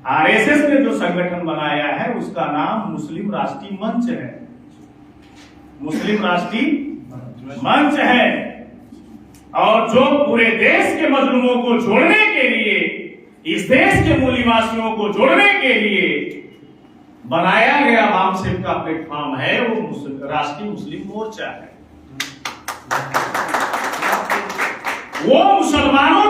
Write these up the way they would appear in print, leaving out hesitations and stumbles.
RSS ने जो संगठन बनाया है उसका नाम मुस्लिम राष्ट्रीय मंच है। मुस्लिम राष्ट्रीय मंच है, और जो पूरे देश के मजलूमों को जोड़ने के लिए, इस देश के मूल निवासियों को जोड़ने के लिए बनाया गया वामसेफ का प्लेटफॉर्म है, वो राष्ट्रीय मुस्लिम मोर्चा है। वो मुसलमानों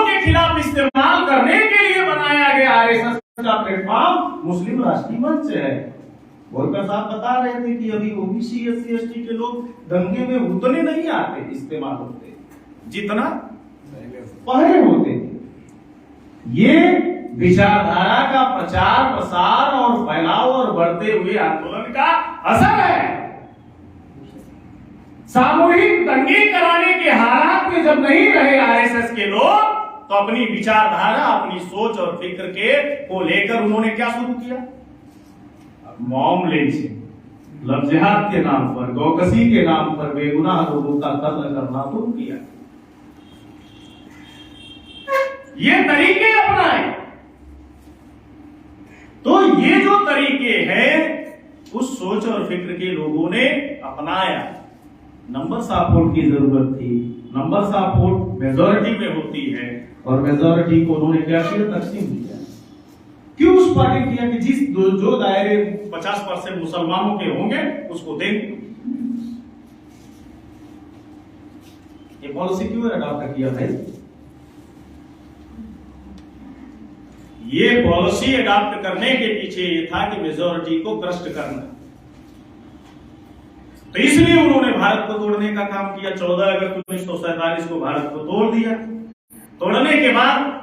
के खिलाफ इस्तेमाल करने के लिए बनाया गया आरएसएस का प्लेटफॉर्म मुस्लिम राष्ट्रीय मंच है। गोलकर साहब बता रहे थे कि अभी ओबीसी एससी एसटी के लोग दंगे में उतने नहीं आते, इस्तेमाल होते जितना पहले होते थे। ये विचारधारा का प्रचार प्रसार और फैलाव और बढ़ते हुए आंदोलन का असर है। सामूहिक दंगे कराने के हालात में जब नहीं रहे आरएसएस के लोग, तो अपनी विचारधारा, अपनी सोच और फिक्र को लेकर उन्होंने क्या शुरू किया? मॉब लिंचिंग, लव जिहाद के नाम पर, गौकसी के नाम पर बेगुनाह लोगों का कत्ल करना शुरू किया। ये तरीके अपनाए। तो ये जो तरीके हैं उस सोच और फिक्र के लोगों ने अपनाया। नंबर्स ऑफ वोट की जरूरत थी, नंबर्स ऑफ वोट मेजॉरिटी में होती है, और मेजॉरिटी को उन्होंने क्या किया? तकसीम किया। क्यों उस पार्टी किया कि जो दायरे 50% मुसलमानों के होंगे उसको देंगे। ये पॉलिसी क्यों अडॉप्ट किया भाई? ये पॉलिसी अडॉप्ट करने के पीछे ये था कि मेजॉरिटी को क्रस्ट करना। तो इसलिए उन्होंने भारत को तोड़ने का काम किया। 14 अगस्त 1947 को भारत को तोड़ दिया। तोड़ने के बाद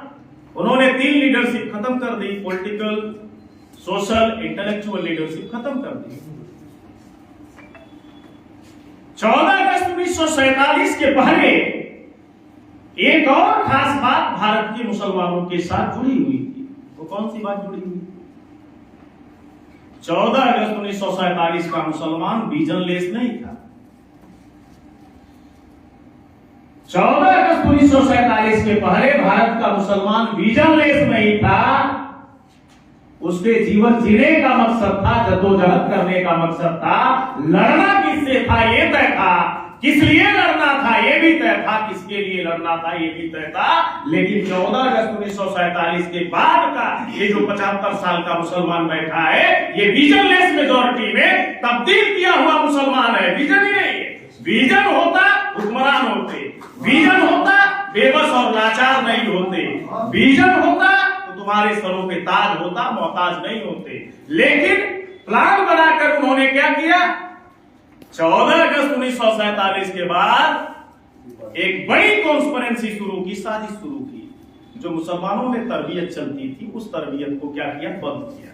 उन्होंने 3 लीडरशिप खत्म कर दी, पॉलिटिकल, सोशल, इंटेलेक्चुअल लीडरशिप खत्म कर दी। 14 अगस्त 1947 के पहले एक और खास बात भारत के मुसलमानों के साथ जुड़ी हुई थी। वो कौन सी बात जुड़ी हुई? 14 अगस्त 1947 का मुसलमान विजनलेस नहीं था। 14 अगस्त 1947 के पहले भारत का मुसलमान विजनलेस नहीं था। उसके जीवन जीने का मकसद था, जद्दोजहद करने का मकसद था। लड़ना किससे था ये तय था, किस लिए लड़ना था ये भी तय था, किसके लिए लड़ना था ये भी तय था। लेकिन 14 अगस्त 1947 के बाद का ये जो 75 साल का मुसलमान बैठा है, ये विजनलेस मेजॉरिटी में तब्दील किया हुआ मुसलमान है। विजन ही नहीं है। विजन होता हुक्मरान होते, विजन होता बेबस और लाचार नहीं होते, विजन होता तो तुम्हारे सरों पे ताज होता, मोहताज नहीं होते। लेकिन प्लान बनाकर उन्होंने क्या किया? 14 अगस्त 1947 के बाद एक बड़ी कॉन्स्पिरेंसी शुरू की, साजिश शुरू की। जो मुसलमानों में तरबियत चलती थी उस तरबियत को क्या किया? बंद किया।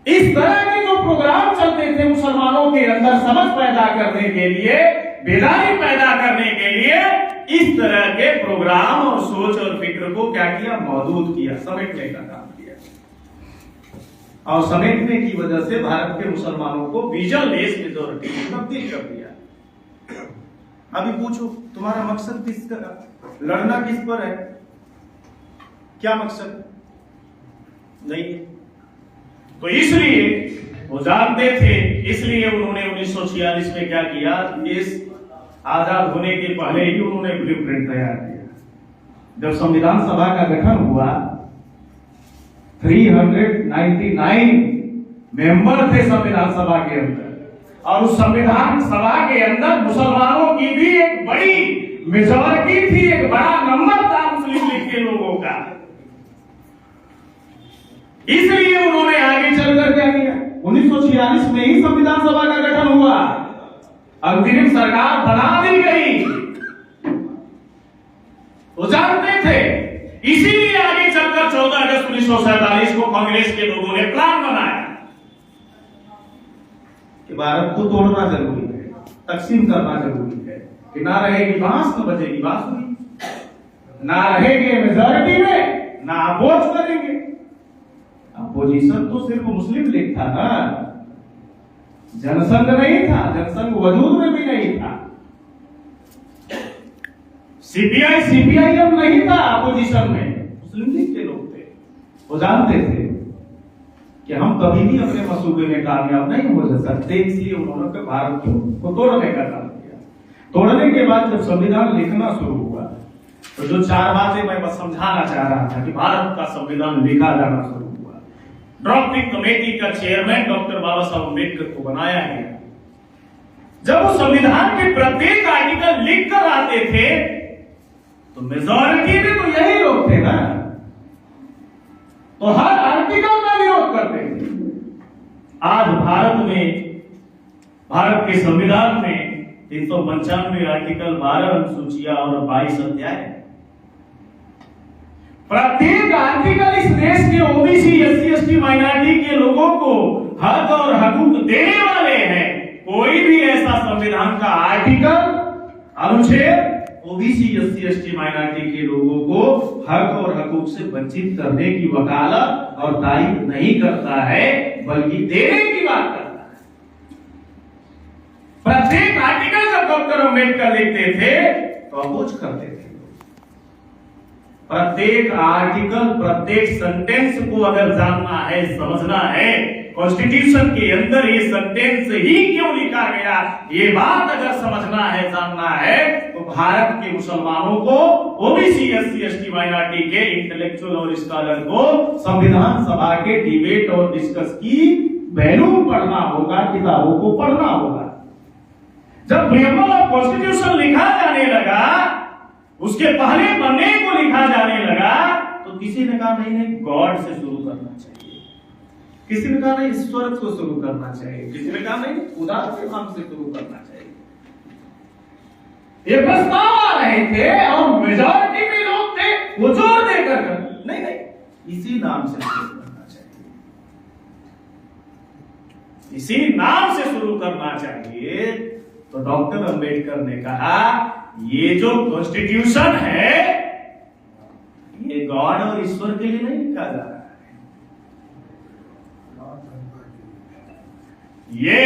इस तरह के जो प्रोग्राम चलते थे मुसलमानों के अंदर समझ पैदा करने के लिए, बेदारी पैदा करने के लिए, इस तरह के प्रोग्राम और सोच और फिक्र को क्या किया? महदूद किया, समेटने का काम किया। और समेटने की वजह से भारत के मुसलमानों को विजनलेस मेजॉरिटी में तब्दील कर दिया। अभी पूछो तुम्हारा मकसद किसका? लड़ना किस पर है? क्या मकसद? नहीं है। तो इसलिए वो जानते थे, इसलिए उन्होंने 1946 में क्या किया? देश आजाद होने के पहले ही उन्होंने ब्लूप्रिंट तैयार किया। जब संविधान सभा का गठन हुआ, 399 मेंबर थे संविधान सभा के अंदर, और उस संविधान सभा के अंदर मुसलमानों की भी एक बड़ी मेजॉरिटी थी, एक बड़ा नंबर था मुस्लिम लीग के लोगों का। इसलिए उन्होंने आगे चलकर क्या किया? 1946 में ही संविधान सभा का गठन हुआ, अंतरिम सरकार बना दी गई। वो जानते थे, इसीलिए आगे चलकर 14 अगस्त 1947 को कांग्रेस के लोगों ने प्लान बनाया कि भारत को तोड़ना जरूरी है, तकसीम करना जरूरी है, कि ना रहेगी बांस तो बजेगी बांसुरी, ना रहेंगे मेजॉरिटी में, ना अपोज करेंगे। अपोजिशन तो सिर्फ मुस्लिम लीग था ना, जनसंघ नहीं था, जनसंघ वजूद में भी नहीं था, सीपीआईएम नहीं था अपोजिशन में, मुस्लिम लीग के लोग थे। वो जानते थे कि हम कभी भी अपने मसूबे में कामयाब नहीं हो सकते, इसलिए उन्होंने भारत को तोड़ने का काम किया। तोड़ने के बाद जब संविधान लिखना शुरू हुआ तो जो 4 बातें मैं बस समझाना चाह रहा था कि भारत का संविधान लिखा जाना शुरू हुआ। ड्राफ्टिंग कमेटी का चेयरमैन डॉक्टर बाबा साहब अम्बेडकर को बनाया गया। जब वो संविधान के प्रत्येक आर्टिकल लिख कर आते थे तो मेजॉरिटी में तो यही लोग थे ना, तो हर आर्टिकल का विरोध करते थे। आज भारत के संविधान में 395 आर्टिकल, 12 अनुसूचियां और 22 अध्याय। प्रत्येक आर्टिकल इस देश के ओबीसी, एससी, एसटी, माइनॉरिटी के लोगों को हक और हकूक देने वाले हैं। कोई भी ऐसा संविधान का आर्टिकल, अनुच्छेद ओबीसी, एससी, एसटी, माइनॉरिटी के लोगों को हक और हकूक से वंचित करने की वकालत और तारीफ नहीं करता है, बल्कि देने की बात करता है। प्रत्येक आर्टिकल जब डॉक्टर अम्बेडकर लिखते थे तो अपोज करते थे। प्रत्येक आर्टिकल, प्रत्येक सेंटेंस को अगर जानना है, समझना है, कॉन्स्टिट्यूशन के अंदर ये सेंटेंस ही क्यों लिखा गया, ये बात अगर समझना है, जानना है, तो भारत के मुसलमानों को, ओबीसी, एससी, एसटी, माइनॉरिटी के इंटेलेक्चुअल और स्कॉलर को संविधान सभा के डिबेट और डिस्कस की वैल्यू पढ़ना होगा, किताबों को पढ़ना होगा। जब प्रियम्बल ऑफ कॉन्स्टिट्यूशन लिखा जाने लगा, उसके पहले पन्ने को लिखा जाने लगा, तो किसी ने कहा नहीं गॉड से शुरू करना चाहिए, किसी ने कहा नहीं ईश्वर को शुरू करना चाहिए, किसी ने कहा नहीं खुदा के नाम से शुरू करना चाहिए। ये प्रस्ताव आ रहे थे और मेजॉरिटी में लोग थे वो जोर देकर नहीं इसी नाम से शुरू करना चाहिए, इसी नाम से शुरू करना चाहिए। तो डॉक्टर अंबेडकर ने कहा ये जो कॉन्स्टिट्यूशन है ये गॉड और ईश्वर के लिए नहीं लिखा जा रहा है, ये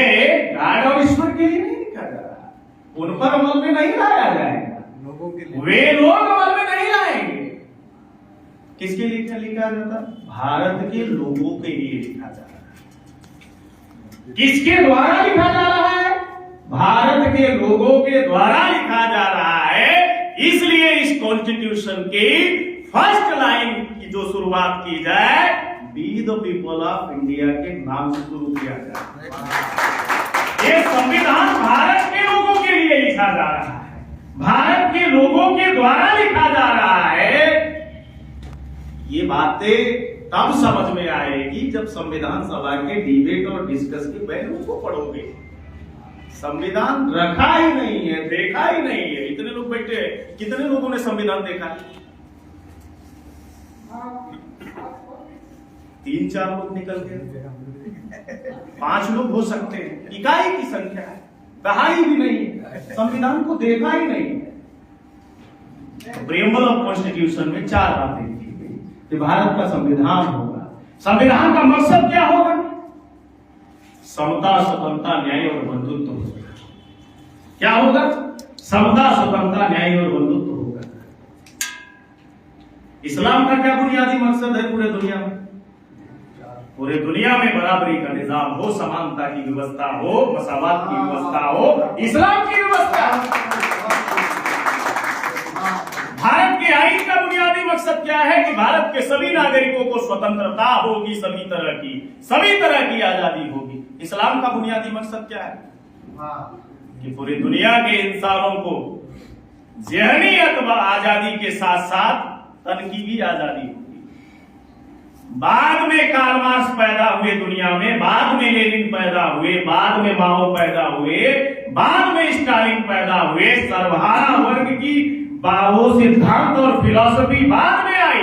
गॉड और ईश्वर के लिए नहीं लिखा जा रहा, उन पर अमल में नहीं लाया जाएगा, लोगों के लिए, वे लोग अमल में नहीं लाएंगे। किसके लिए लिखा जाता? भारत के लोगों के लिए लिखा जा रहा है। किसके द्वारा लिखा जा रहा है? भारत के लोगों के द्वारा लिखा जा रहा है। इसलिए इस कॉन्स्टिट्यूशन की फर्स्ट लाइन की जो शुरुआत की जाए, be the people of India के नाम से शुरू किया जाए। ये संविधान भारत के लोगों के लिए लिखा जा रहा है, भारत के लोगों के द्वारा लिखा जा रहा है। ये बातें तब समझ में आएगी जब संविधान सभा के डिबेट और डिस्कस के पहलू को पढ़ोगे। संविधान रखा ही नहीं है, देखा ही नहीं है। इतने लोग बैठे, कितने लोगों ने संविधान देखा? 3-4 लोग निकल गए, 5 लोग हो सकते हैं, इकाई की संख्या है, दहाई भी नहीं है, संविधान को देखा ही नहीं है। प्रीएम्बल ऑफ कॉन्स्टिट्यूशन में 4 बातें लिखी गई कि भारत का संविधान होगा। संविधान का मकसद क्या होगा? समता, स्वतंत्रता, न्याय और बंधुत्व होगा। क्या होगा? समता, स्वतंत्रता, न्याय और बंधुत्व होगा। इस्लाम का क्या बुनियादी मकसद है पूरे दुनिया में? पूरे दुनिया में बराबरी का निजाम हो, समानता की व्यवस्था हो, मसावात की व्यवस्था हो, इस्लाम की व्यवस्था। भारत के आईन का बुनियादी मकसद क्या है कि भारत के सभी नागरिकों को स्वतंत्रता होगी, सभी तरह की आजादी होगी। इस्लाम का बुनियादी मकसद क्या है? कि पूरी दुनिया के इंसानों को ज़हनी अथवा आजादी के साथ साथ तन की भी आजादी होगी। बाद में कार्ल मार्क्स पैदा हुए दुनिया में, बाद में लेनिन पैदा हुए, बाद में माओ पैदा हुए, बाद में स्टालिन पैदा हुए। सर्वहारा वर्ग की वो सिद्धांत और फिलॉसफी बाद में आई,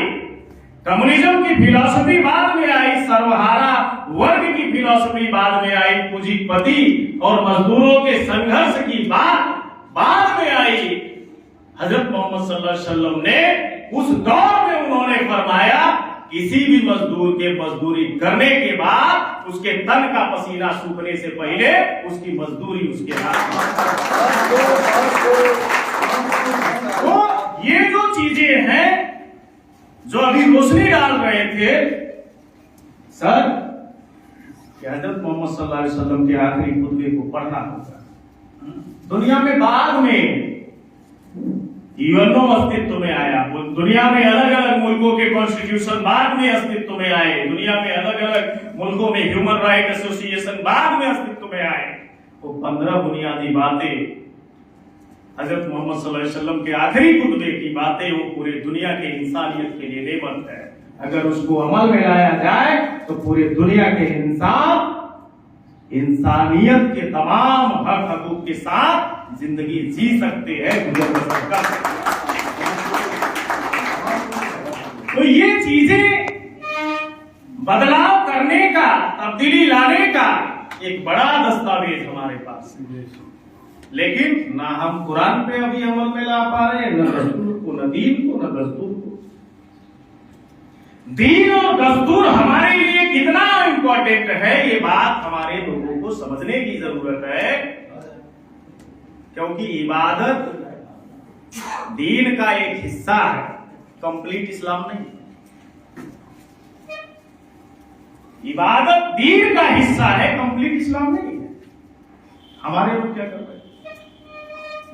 कम्युनिज्म की फिलॉसफी बाद में आई, सर्वहारा वर्ग की फिलॉसफी बाद में आई, पूंजीपति और मजदूरों के संघर्ष की बात बाद में आई। हजरत मोहम्मद सल्लल्लाहु अलैहि वसल्लम ने उस दौर में उन्होंने फरमाया किसी भी मजदूर के मजदूरी करने के बाद उसके तन का पसीना सूखने से पहले उसकी मजदूरी उसके हाथ में। तो ये जो चीजें हैं जो अभी रोशनी डाल रहे थे सर कि हजरत मोहम्मद सल्लल्लाहु अलैहि वसल्लम के आखिरी खुतबे को पढ़ना होगा। दुनिया में बाद में यूएनओ अस्तित्व में आया, दुनिया में अलग अलग मुल्कों के कॉन्स्टिट्यूशन बाद में अस्तित्व में आए, दुनिया में अलग अलग मुल्कों में ह्यूमन राइट एसोसिएशन बाद में अस्तित्व में आए। वो 15 बुनियादी बातें हजरत मोहम्मद सल्लल्लाहु अलैहि वसल्लम के आखिरी खुतबे की बातें, वो पूरे दुनिया के इंसानियत के लिए नेमत है। अगर उसको अमल में लाया जाए तो पूरे दुनिया के इंसान इंसानियत के तमाम हक हकूक के साथ जिंदगी जी सकते हैं, गुजर सकता है। तो ये चीजें बदलाव करने का, तब्दीली लाने का एक बड़ा दस्तावेज हमारे पास है, लेकिन ना हम कुरान पे अभी अमल में ला पा रहे हैं, न रसूल को, न दीन को, न दस्तूर को। दीन और दस्तूर हमारे लिए कितना इंपॉर्टेंट है, ये बात हमारे लोगों को समझने की जरूरत है, क्योंकि इबादत दीन का एक हिस्सा है, कंप्लीट इस्लाम नहीं। इबादत दीन का हिस्सा है, कंप्लीट इस्लाम नहीं है। हमारे लोग क्या कर रहे हैं?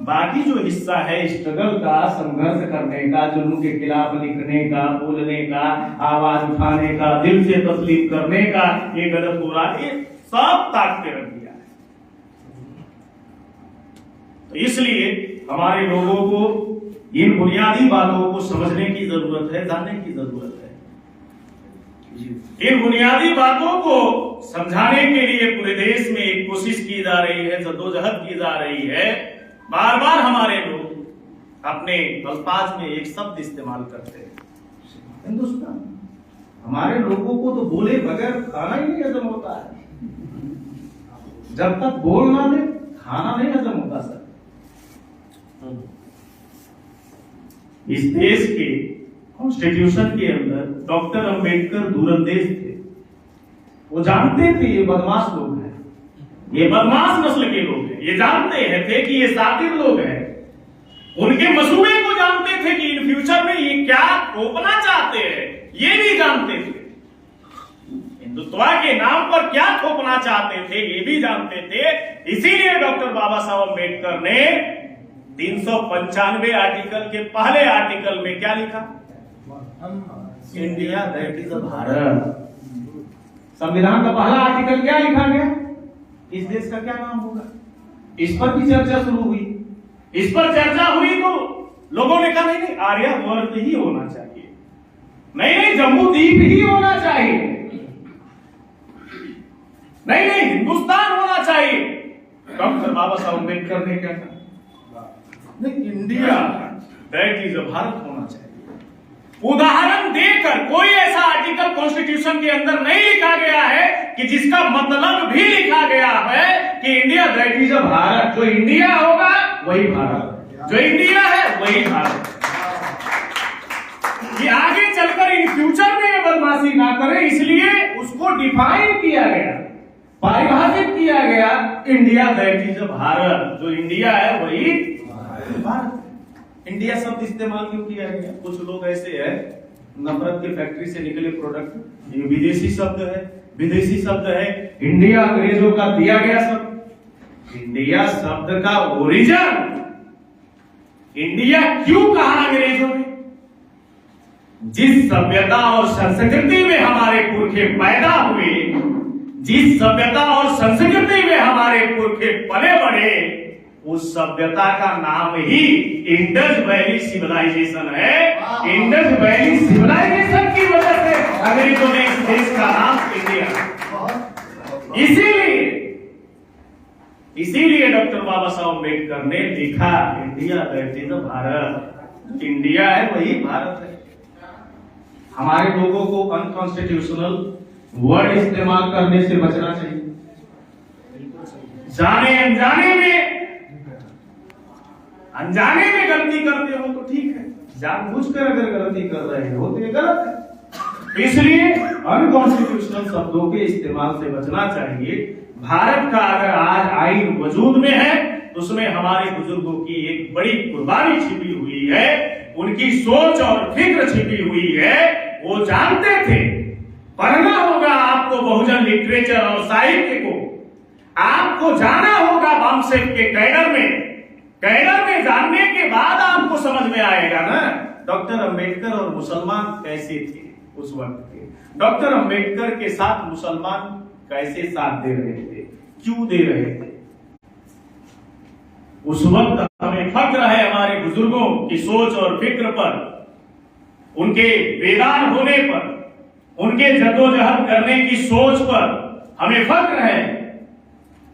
बाकी जो हिस्सा है स्ट्रगल का, संघर्ष करने का, जुल्म के खिलाफ लिखने का, बोलने का, आवाज उठाने का, दिल से तस्लीम करने का, ये गलत हो रहा है, सब ताक के रख दिया है। तो इसलिए हमारे लोगों को इन बुनियादी बातों को समझने की जरूरत है, जानने की जरूरत है। इन बुनियादी बातों को समझाने के लिए पूरे देश में एक कोशिश की जा रही है, जद्दोजहद की जा रही है। बार बार हमारे लोग अपने अल्फाज में एक शब्द इस्तेमाल करते हैं, हिंदुस्तान। हमारे लोगों को तो बोले बगैर खाना ही नहीं हजम होता है। जब तक बोल ना दे खाना नहीं हजम होता सर। इस देश के कॉन्स्टिट्यूशन के अंदर डॉक्टर अंबेडकर दूरंदेश थे। वो जानते थे ये बदमाश लोग हैं, ये बदमाश नस्ल के लोग हैं, ये जानते हैं थे कि ये सातिर लोग हैं। उनके मसूबे को जानते थे कि इन फ्यूचर में ये क्या थोपना चाहते हैं, ये भी जानते थे। हिंदुत्व के नाम पर क्या थोपना चाहते थे, ये भी जानते थे। इसीलिए डॉक्टर बाबा साहब अम्बेडकर ने 395 आर्टिकल के पहले आर्टिकल में क्या लिखा? India that is a Bharat. संविधान का पहला आर्टिकल क्या लिखा गया? इस देश का क्या नाम होगा? इस पर भी चर्चा शुरू हुई। इस पर चर्चा हुई तो लोगों ने कहा नहीं नहीं आर्यवर्त ही होना चाहिए, नहीं नहीं जम्मू द्वीप ही होना चाहिए, नहीं नहीं हिंदुस्तान होना चाहिए। डॉक्टर बाबा साहब अम्बेडकर ने क्या कहा? नहीं India that is a Bharat होना चाहिए। उदाहरण देकर कोई ऐसा आर्टिकल कॉन्स्टिट्यूशन के अंदर नहीं लिखा गया है कि जिसका मतलब भी लिखा गया है कि India that is a Bharat. जो इंडिया होगा वही भारत, जो इंडिया है वही भारत। ये आगे चलकर इन फ्यूचर में ये बदमाशी ना करे, इसलिए उसको डिफाइन किया गया, परिभाषित किया गया, India that is a Bharat. जो इंडिया है वही भारत। इंडिया शब्द इस्तेमाल क्यों किया गया? कुछ लोग ऐसे हैं नफरत की फैक्ट्री से निकले प्रोडक्ट, ये विदेशी शब्द है, विदेशी शब्द है। इंडिया अंग्रेजों का दिया गया शब्द। इंडिया शब्द का ओरिजिन, इंडिया क्यों कहा अंग्रेजों ने? जिस सभ्यता और संस्कृति में हमारे पुरखे पैदा हुए, जिस सभ्यता और संस्कृति में हमारे पुरखे पले बढ़े, उस सभ्यता का नाम ही इंडस वैली सिविलाइजेशन है। इंडस वैली सिविलाइजेशन की वजह से अंग्रेजों ने इस देश का नाम इंडिया। इसीलिए डॉक्टर बाबा साहब अम्बेडकर ने लिखा India that is a Bharat. India है वही भारत है। हमारे लोगों को अनकॉन्स्टिट्यूशनल वर्ड इस्तेमाल करने से बचना चाहिए। जाने अनजाने में गलती करते हो तो ठीक है, जानबूझकर अगर गलती कर रहे हो तो ये गलत है। इसलिए अनकॉन्स्टिट्यूशनल शब्दों के इस्तेमाल से बचना चाहिए। भारत का अगर आज आईन वजूद में है तो उसमें हमारे बुजुर्गों की एक बड़ी कुर्बानी छिपी हुई है, उनकी सोच और फिक्र छिपी हुई है। वो जानते थे, पढ़ना होगा आपको बहुजन लिटरेचर और साहित्य को आपको जाना होगा बामसेफ के कैडर में जानने के बाद आपको समझ में आएगा ना डॉक्टर अंबेडकर और मुसलमान कैसे थे उस वक्त के। डॉक्टर अंबेडकर के साथ मुसलमान कैसे साथ दे रहे थे, क्यों दे रहे थे। उस वक्त हमें फक्र है हमारे बुजुर्गों की सोच और फिक्र पर, उनके वेदान होने पर, उनके जद्दोजहद करने की सोच पर हमें फक्र है।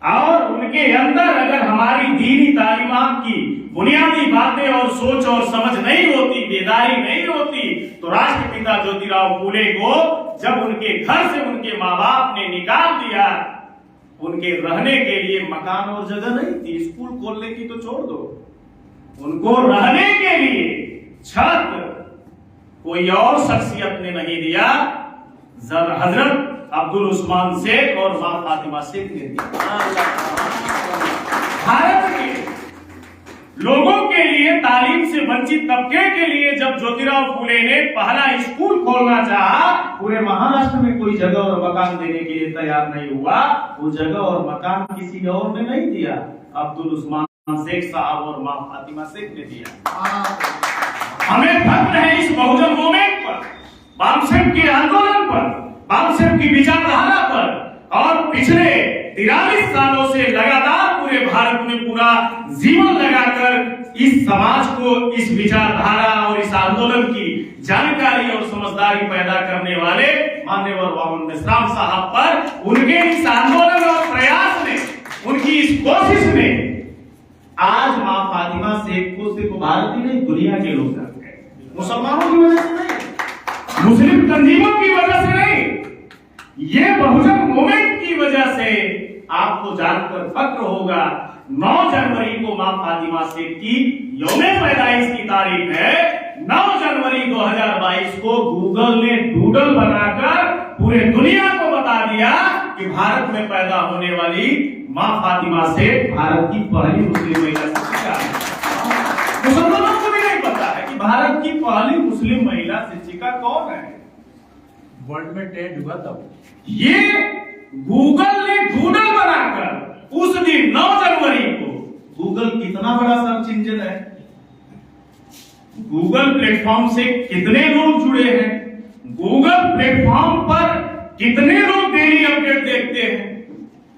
और उनके अंदर अगर हमारी दीनी तालीमात की बुनियादी बातें और सोच और समझ नहीं होती, बेदारी नहीं होती, तो राष्ट्रपिता ज्योतिराव फूले को जब उनके घर से उनके माँ बाप ने निकाल दिया, उनके रहने के लिए मकान और जगह नहीं थी, स्कूल खोलने की तो छोड़ दो, उनको रहने के लिए छत कोई और शख्सियत ने नहीं दिया, हजरत अब्दुल उस्मान शेख और मां फातिमा शेख ने दिया। भारत के लोगों के लिए, तालीम से वंचित तबके के लिए जब ज्योतिराव फूले ने पहला स्कूल खोलना चाहा, पूरे महाराष्ट्र में कोई जगह और मकान देने के लिए तैयार नहीं हुआ। वो जगह और मकान किसी और ने नहीं दिया, अब्दुल उस्मान शेख साहब और मां फातिमा शेख ने दिया। हमें फक्र है इस बहुजन मूवमेंट पर, बामसेफ के आंदोलन पर, बामसेफ की विचारधारा पर। और पिछले 43 सालों से लगातार पूरे भारत में पूरा जीवन लगाकर इस समाज को इस विचारधारा और इस आंदोलन की जानकारी और समझदारी पैदा करने वाले मान्यवर वामन मेश्राम साहब पर, उनके इस आंदोलन और प्रयास ने, उनकी इस कोशिश में आज मां फातिमा शेख को सिर्फ भारत ही नहीं दुनिया के लोग जानते हैं। मुसलमानों की वजह से नहीं, मुस्लिम तंजीमों की वजह से नहीं, ये बहुजन मूवमेंट की वजह से आपको जानकर फक्र होगा। 9 जनवरी को मां फातिमा शेख की यौमे पैदाइश की तारीख है। 9 जनवरी 2022 को गूगल ने डूडल बनाकर पूरे दुनिया को बता दिया कि भारत में पैदा होने वाली मां फातिमा शेख भारत की पहली मुस्लिम महिला शिक्षिका है। मुसलमानों को भी नहीं पता है कि भारत की पहली मुस्लिम महिला शिक्षिका कौन है। वर्ल्ड में ट्रेंड हुआ तब ये गूगल ने डूडल बनाकर उस दिन 9 जनवरी को, गूगल कितना बड़ा सर्च इंजन है, गूगल प्लेटफॉर्म से कितने लोग जुड़े हैं, गूगल प्लेटफॉर्म पर कितने लोग डेली अपडेट देखते हैं।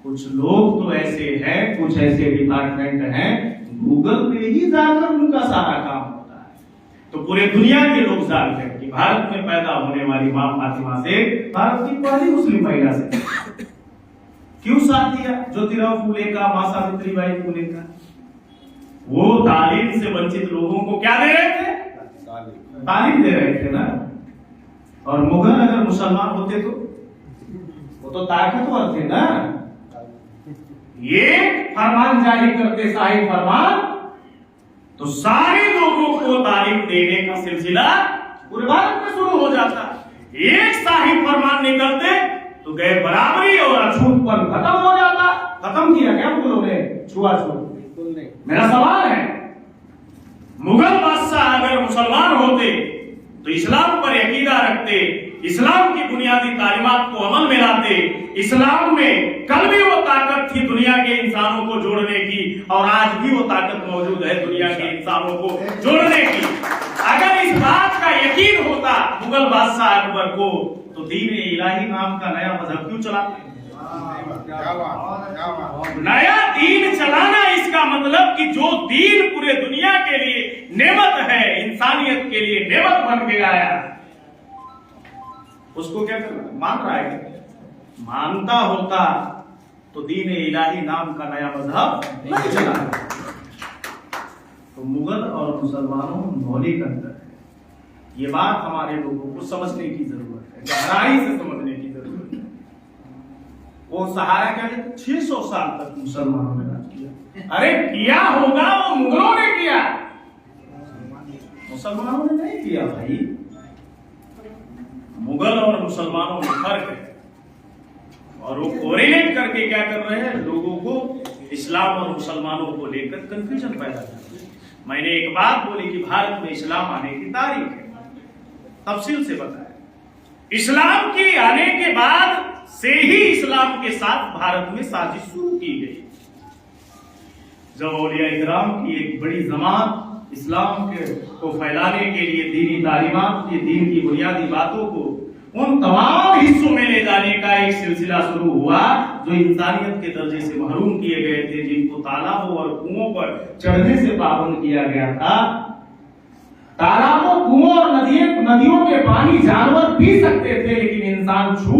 कुछ लोग तो ऐसे हैं, कुछ ऐसे डिपार्टमेंट हैं, गूगल पे ही जाकर उनका सारा काम होता है। तो पूरे दुनिया के लोग जानते हैं कि भारत में पैदा होने वाली मां फातिमा शेख भारत की पहली मुस्लिम महिला से। क्यों साथ दिया ज्योतिराव फूले का, मां सावित्रीबाई फूले का? वो तालीम से वंचित लोगों को क्या दे रहे थे? तालीम दे रहे थे ना। और मुगल अगर मुसलमान होते तो वो तो ताकतवर थे ना। ये फरमान जारी करते, शाही फरमान, तो सारे लोगों को तालीम देने का सिलसिला पूरे भारत में शुरू हो जाता। एक शाही फरमान निकलते तो गैर बराबरी और अछूतपन खत्म हो जाता। खत्म किया क्या मुगलों ने छुआछूत? बिल्कुल नहीं। मेरा सवाल है, मुगल बादशाह अगर मुसलमान होते तो इस्लाम पर अकीदा रखते, इस्लाम की बुनियादी तालीमात को अमल में लाते, इस्लाम में कल भी वो ताकत थी दुनिया के इंसानों को जोड़ने की, और आज भी वो ताकत मौजूद है दुनिया के इंसानों को जोड़ने की। अगर इस बात का यकीन होता मुगल बादशाह अकबर को, तो दीन इलाही नाम का नया मजहब क्यों चलाते? नया दीन चलाना, इसका मतलब कि जो दीन पूरे दुनिया के लिए नेमत है, इंसानियत के लिए नेमत बन के आया, उसको क्या करना? मान रहा है? मानता होता तो दीन इलाही नाम का नया मजहब नहीं चला। तो मुगल और मुसलमानों में मौलिक अंतर है। ये बात हमारे लोगों को समझने की जरूरत है, गहराई से समझने की जरूरत है। वो सहारा क्या है? 600 साल तक मुसलमानों ने राज किया। अरे किया होगा, वो मुगलों ने किया, मुसलमानों ने नहीं किया भाई। मुगल और मुसलमानों में फर्क है, और वो कोरिलेट करके क्या कर रहे हैं? लोगों को इस्लाम और मुसलमानों को लेकर कंफ्यूजन पैदा कर रहे हैं। मैंने एक बात बोली कि भारत में इस्लाम आने की तारीख है, तफसील से बताया। इस्लाम की आने के बाद से ही इस्लाम के साथ भारत में साजिश शुरू की गई। जब औलिया इकराम की एक बड़ी जमात इस्लाम को फैलाने के लिए दीनी तालीमात की, दीन की बुनियादी बातों को उन तमाम हिस्सों में ले जाने का एक सिलसिला शुरू हुआ जो इंसानियत के दर्जे से महरूम किए गए थे, जिनको तालाबों और कुओं पर चढ़ने से पाबंद किया गया था। तालाबों, कुओं और नदियों के पानी जानवर पी सकते थे लेकिन इंसान छू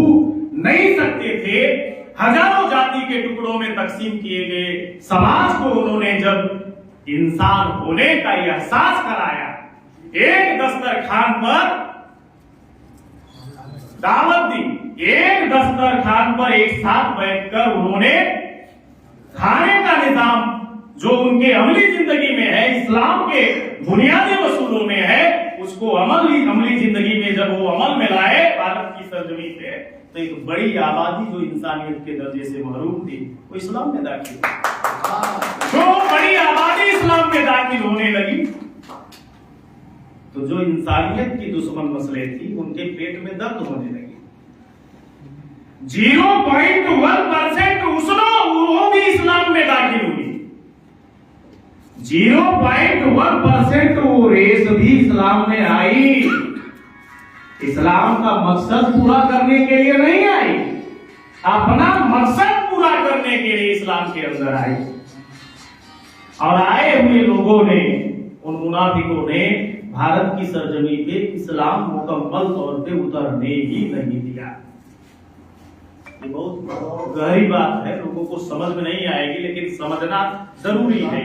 नहीं सकते थे। हजारों जाति के टुकड़ों में तकसीम किए गए समाज को उन्होंने जब इंसान होने का एहसास कराया, एक दस्तरखान पर दावत दी, एक दस्तरखान पर एक साथ बैठकर उन्होंने खाने का निजाम जो उनके अमली जिंदगी में है, इस्लाम के बुनियादी उसूलों में है, उसको अमली जिंदगी में जब वो अमल में लाए भारत की सरजमी पे, तो एक बड़ी आबादी जो इंसानियत के दर्जे से महरूम थी वो इस्लाम में दाखिल हुई। जो बड़ी आबादी इस्लाम में दाखिल होने लगी तो जो इंसानियत की दुश्मन मसले थी उनके पेट में दर्द होने लगी। 0.1% वो भी इस्लाम में दाखिल हुई। 0.1% वो रेस भी इस्लाम में आई। इस्लाम का मकसद पूरा करने के लिए नहीं आई, अपना मकसद पूरा करने के लिए इस्लाम के अंदर आई। और आए हुए लोगों ने, उन मुनाफिकों ने भारत की सरजमी पे इस्लाम मुकम्मल तौर पे उतरने ही नहीं दिया। ये बहुत गहरी बात है, लोगों को समझ में नहीं आएगी लेकिन समझना जरूरी है।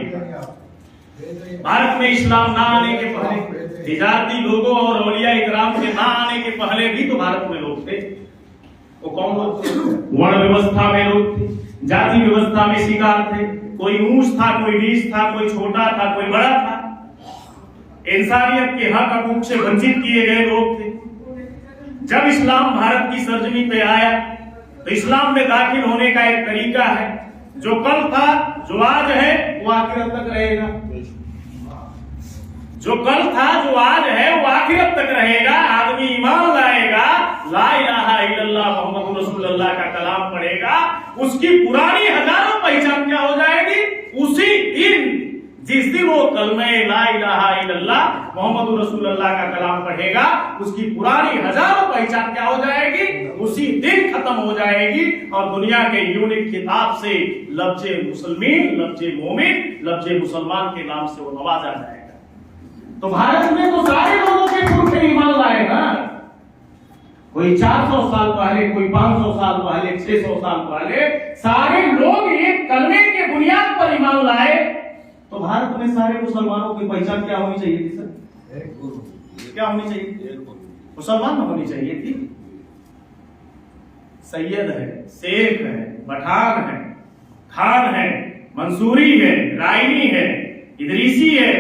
भारत में इस्लाम ना आने के पहले तिजारती लोगों और औलिया इकराम के ना आने के पहले भी तो भारत में लोग थे। वो कौन लोग थे? वर्ण व्यवस्था में लोग थे, जाति व्यवस्था में शिकार थे। कोई ऊंच था, कोई नीच था, कोई छोटा था, कोई बड़ा था। इंसानियत के हक हकूक से वंचित किए गए लोग थे। जब इस्लाम भारत की सरजमी पे आया तो इस्लाम में दाखिल होने का एक तरीका है, जो कल था, जो आज है, वो आखिरत तक रहेगा। जो कल था, जो आज है, वो आखिरत तक रहेगा। आदमी ईमान लाएगा, ला इलाहा इल्लल्लाह मुहम्मदुर रसूलुल्लाह का कलाम पढ़ेगा, उसकी पुरानी हजारों पहचान क्या हो जाएगी? उसी दिन, जिस दिन वो कलमे ला इलाहा इल्लल्लाह मुहम्मदुर रसूलुल्लाह का कलाम पढ़ेगा, उसकी पुरानी हजारों पहचान क्या हो जाएगी? उसी दिन खत्म हो जाएगी और दुनिया के यूनिक किताब से लफ्ज़े मुसलमीन, लफ्ज़े मोमिन, लफ्ज़े मुसलमान के नाम से वो नवाजा जाएगा। तो भारत में तो सारे लोगों के पुरखे ईमान लाए ना। कोई 400 साल पहले, कोई 500 साल पहले, 600 साल पहले, सारे लोग एक कलमे के बुनियाद पर ईमान लाए। तो भारत में सारे मुसलमानों की पहचान क्या होनी चाहिए थी सर? क्या होनी चाहिए थी? मुसलमान होनी चाहिए थी। सैयद है, शेख है, पठान है, खान है, मंसूरी है, राइनी है, इदरीसी है।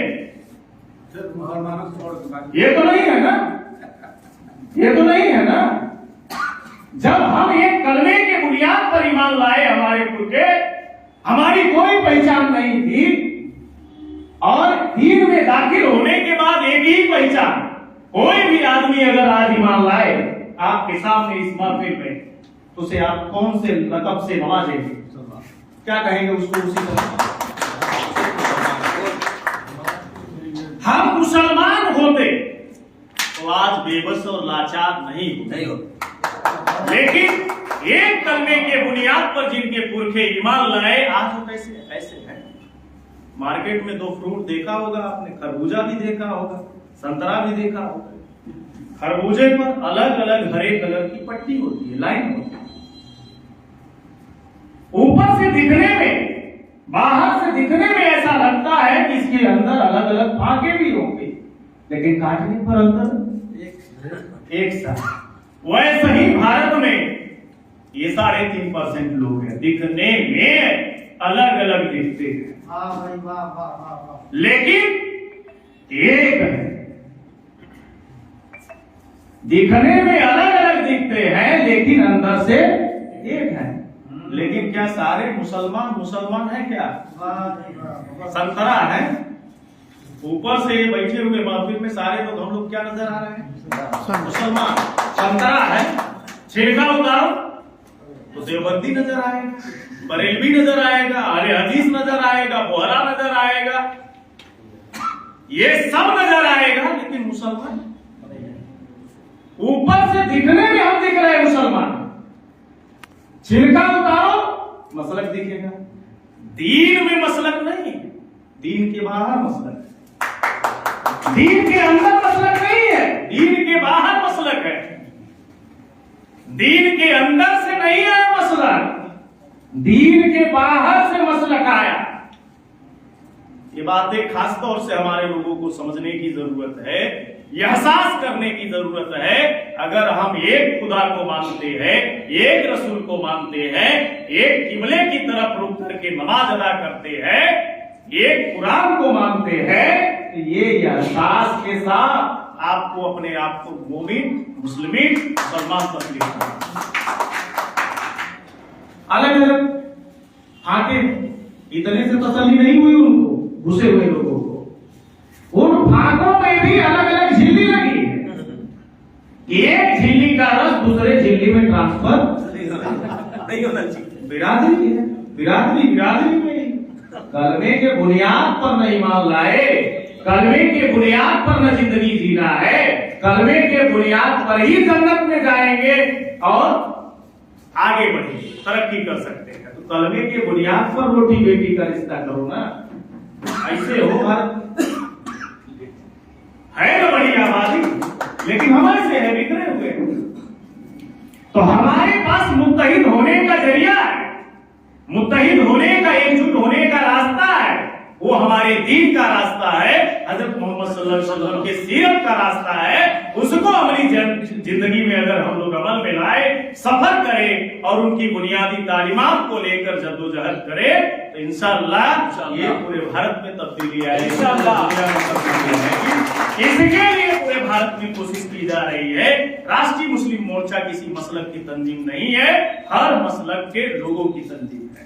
ये तो नहीं है ना, ये तो नहीं है ना। जब हम एक कलमे के बुनियाद पर ईमान लाए, हमारे पुरखे, हमारी कोई पहचान नहीं थी और दीन में दाखिल होने के बाद एक ही पहचान। कोई भी आदमी अगर आज ईमान लाए आपके सामने इस महफिल में, तो उसे आप कौन से लक़ब से नवाजेंगे? क्या कहेंगे उसको? उसी तरह हम मुसलमान होते तो आज बेबस और लाचार नहीं होते। लेकिन एक कलमे के बुनियाद पर जिनके पुरखे ईमान लाए, आज वो कैसे हैं? मार्केट में 2 फ्रूट देखा होगा आपने, खरबूजा भी देखा होगा, संतरा भी देखा होगा। खरबूजे पर अलग अलग हरे कलर की पट्टी होती है, लाइन होती है। ऊपर से दिखने में, बाहर से दिखने में ऐसा लगता है कि इसके अंदर अलग अलग फाके भी होंगे, लेकिन काटने पर अंदर एक सा। वैसे ही भारत में ये 3.5% लोग हैं, दिखने में अलग अलग दिखते हैं, लेकिन एक है। दिखने में अलग अलग दिखते हैं लेकिन अंदर से एक है। लेकिन क्या सारे मुसलमान है? क्या संतरा है? ऊपर से बैठे हुए महफिल में सारे लोग, हम लोग क्या नजर आ रहे हैं? मुसलमान। संतरा है, छिलका उतारो, तो देवबंदी नजर आएगा, बरेलवी नजर आएगा, अहले हदीस नजर आएगा, बोहरा नजर आएगा, ये सब नजर आएगा, लेकिन मुसलमान ऊपर से दिखने में हम दिख रहे हैं मुसलमान, छिलका उतारो मसलक दिखेगा। दीन में मसलक नहीं, दीन के बाहर मसलक है, दीन के अंदर मसलक नहीं है, दीन के बाहर मसलक है, दीन के अंदर से नहीं आया मसलक, दीन के बाहर से मसलक आया। ये बातें खास तौर से हमारे लोगों को समझने की जरूरत है, एहसास करने की जरूरत है। अगर हम एक खुदा को मानते हैं, एक रसूल को मानते हैं, एक किबले की तरफ रुख करके नमाज अदा करते हैं, एक कुरान को मानते हैं, तो ये एहसास के साथ आपको अपने आप को मोमिन, मुस्लिमीन, मुसलमान तस्लीम करना। अलग अलग फाके इतने से तसल्ली नहीं हुई उनको, घुसे हुए लोगों को। उन फाकों में भी अलग अलग झिल्ली लगी है। एक झिल्ली का रस दूसरे झिल्ली में ट्रांसफर नहीं होना चाहिए। बिरादरी है, बिरादरी में कलमे के बुनियाद पर नहीं मान लाए, कलमे के बुनियाद पर न जिंदगी जीना है, कलमे के बुनियाद पर ही जन्नत में जाएंगे और आगे बढ़ेंगे, तरक्की कर सकते हैं। तो कलमे के बुनियाद पर रोटी बेटी का रिश्ता करो ना, ऐसे हो। भारत है ना बड़ी आबादी, लेकिन हमारे से है बिखरे हुए। तो हमारे पास मुत्तहिद होने का जरिया है, मुत्तहिद होने का, एकजुट होने का रास्ता है, वो हमारे दीन का रास्ता है, हजरत मोहम्मद सल्लल्लाहु अलैहि वसल्लम के सीरत का रास्ता है। उसको अपनी जिंदगी में अगर हम लोग अमल में लाए, सफर करें और उनकी बुनियादी तालीमात को लेकर जद्दोजहद करें, तो इंशाअल्लाह ये पूरे भारत में तब्दीली आएगी। इसके लिए पूरे भारत में कोशिश की जा रही है। राष्ट्रीय मुस्लिम मोर्चा किसी मसलक की तंजीम नहीं है, हर मसलक के लोगों की तंजीम है।